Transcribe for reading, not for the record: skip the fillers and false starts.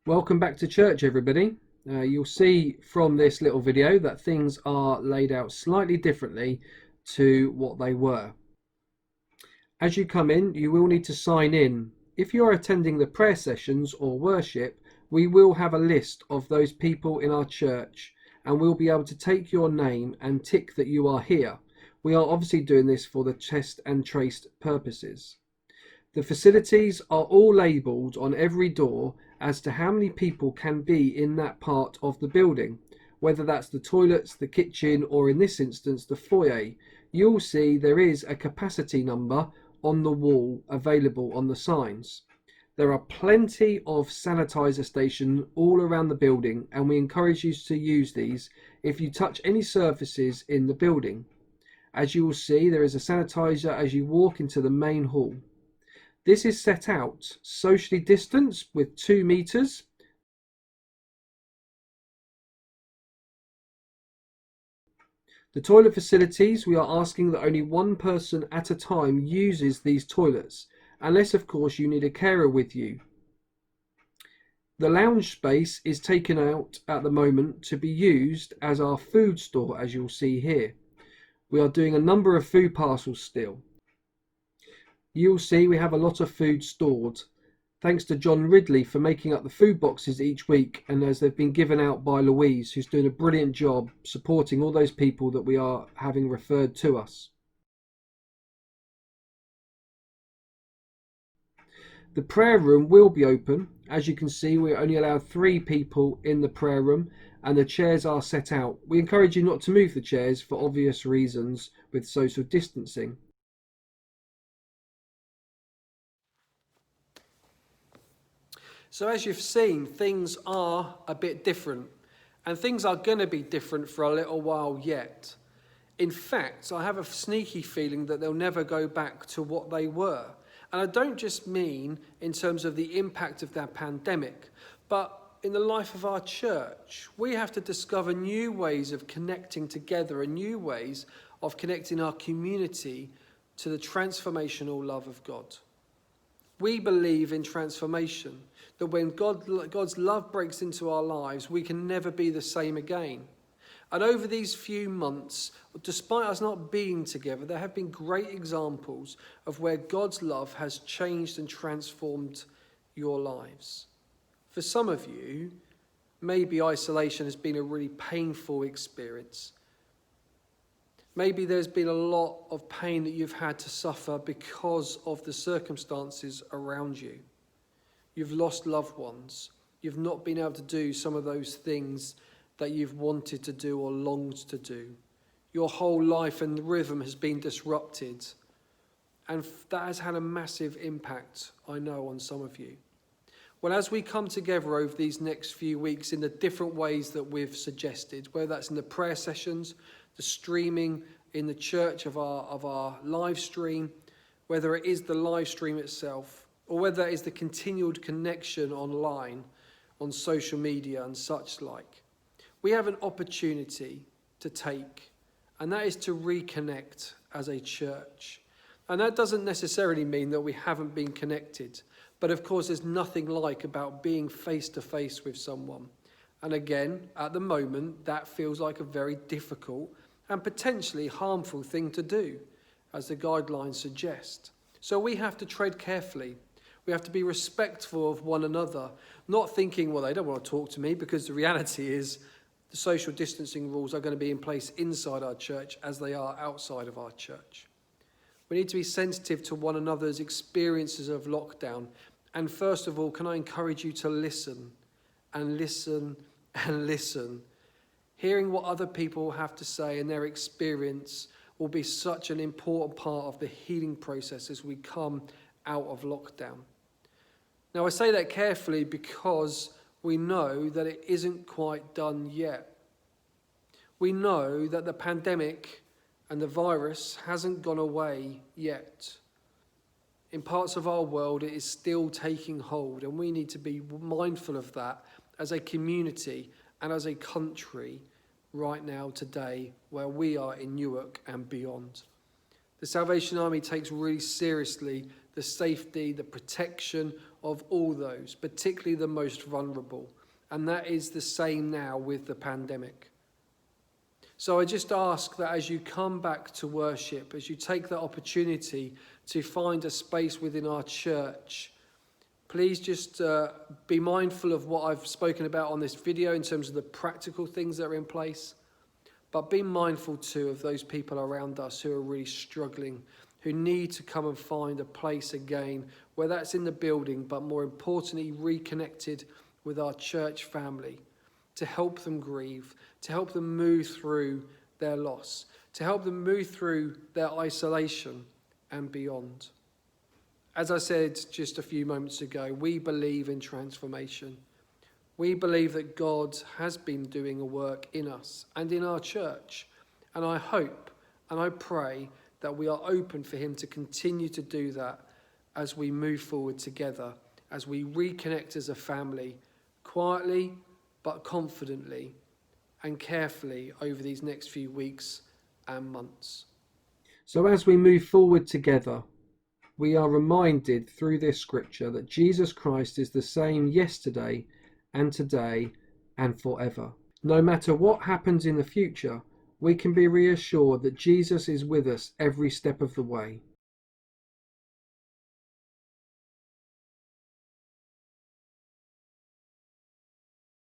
Welcome back to church, everybody. You'll see from this little video that things are laid out slightly differently to what they were. As you come in, you will need to sign in. If you are attending the prayer sessions or worship, we will have a list of those people in our church and we'll be able to take your name and tick that you are here. We are obviously doing this for the test and trace purposes. The facilities are all labelled on every door as to how many people can be in that part of the building, whether that's the toilets, the kitchen, or in this instance, the foyer. You'll see there is a capacity number on the wall available on the signs. There are plenty of sanitizer stations all around the building, and we encourage you to use these if you touch any surfaces in the building. As you will see, there is a sanitizer as you walk into the main hall. This is set out socially distanced with 2 meters. The toilet facilities, we are asking that only one person at a time uses these toilets, unless of course you need a carer with you. The lounge space is taken out at the moment to be used as our food store, as you'll see here. We are doing a number of food parcels still. You'll see we have a lot of food stored. Thanks to John Ridley for making up the food boxes each week, and as they've been given out by Louise, who's doing a brilliant job supporting all those people that we are having referred to us. The prayer room will be open. As you can see, we only allow 3 people in the prayer room and the chairs are set out. We encourage you not to move the chairs for obvious reasons with social distancing. So as you've seen, things are a bit different, and things are going to be different for a little while yet. In fact, I have a sneaky feeling that they'll never go back to what they were. And I don't just mean in terms of the impact of that pandemic, but in the life of our church. We have to discover new ways of connecting together and new ways of connecting our community to the transformational love of God. We believe in transformation, that when God's love breaks into our lives, we can never be the same again. And over these few months, despite us not being together, there have been great examples of where God's love has changed and transformed your lives. For some of you, maybe isolation has been a really painful experience. Maybe there's been a lot of pain that you've had to suffer because of the circumstances around you. You've lost loved ones. You've not been able to do some of those things that you've wanted to do or longed to do. Your whole life and rhythm has been disrupted. And that has had a massive impact, I know, on some of you. Well, as we come together over these next few weeks in the different ways that we've suggested, whether that's in the prayer sessions, the streaming in the church of our live stream, whether it is the live stream itself, or whether it is the continued connection online on social media and such like, we have an opportunity to take, and that is to reconnect as a church. And that doesn't necessarily mean that we haven't been connected, but of course there's nothing like about being face to face with someone. And again, at the moment, that feels like a very difficult and potentially harmful thing to do, as the guidelines suggest. So we have to tread carefully. We have to be respectful of one another, not thinking, well, they don't want to talk to me, because the reality is the social distancing rules are going to be in place inside our church as they are outside of our church. We need to be sensitive to one another's experiences of lockdown. And first of all, can I encourage you to listen and listen and listen? Hearing what other people have to say and their experience will be such an important part of the healing process as we come out of lockdown. Now, I say that carefully because we know that it isn't quite done yet. We know that the pandemic and the virus hasn't gone away yet. In parts of our world, it is still taking hold, and we need to be mindful of that as a community and as a country right now, today, where we are in Newark and beyond. The Salvation Army takes really seriously the safety, the protection of all those, particularly the most vulnerable. And that is the same now with the pandemic. So I just ask that as you come back to worship, as you take the opportunity to find a space within our church, please just be mindful of what I've spoken about on this video in terms of the practical things that are in place. But be mindful too of those people around us who are really struggling, who need to come and find a place again, whether that's in the building, but more importantly, reconnected with our church family, to help them grieve, to help them move through their loss, to help them move through their isolation and beyond. As I said just a few moments ago, we believe in transformation. We believe that God has been doing a work in us and in our church. And I hope and I pray that we are open for him to continue to do that as we move forward together, as we reconnect as a family, quietly but confidently and carefully over these next few weeks and months. So as we move forward together, we are reminded through this scripture that Jesus Christ is the same yesterday and today and forever. No matter what happens in the future, we can be reassured that Jesus is with us every step of the way.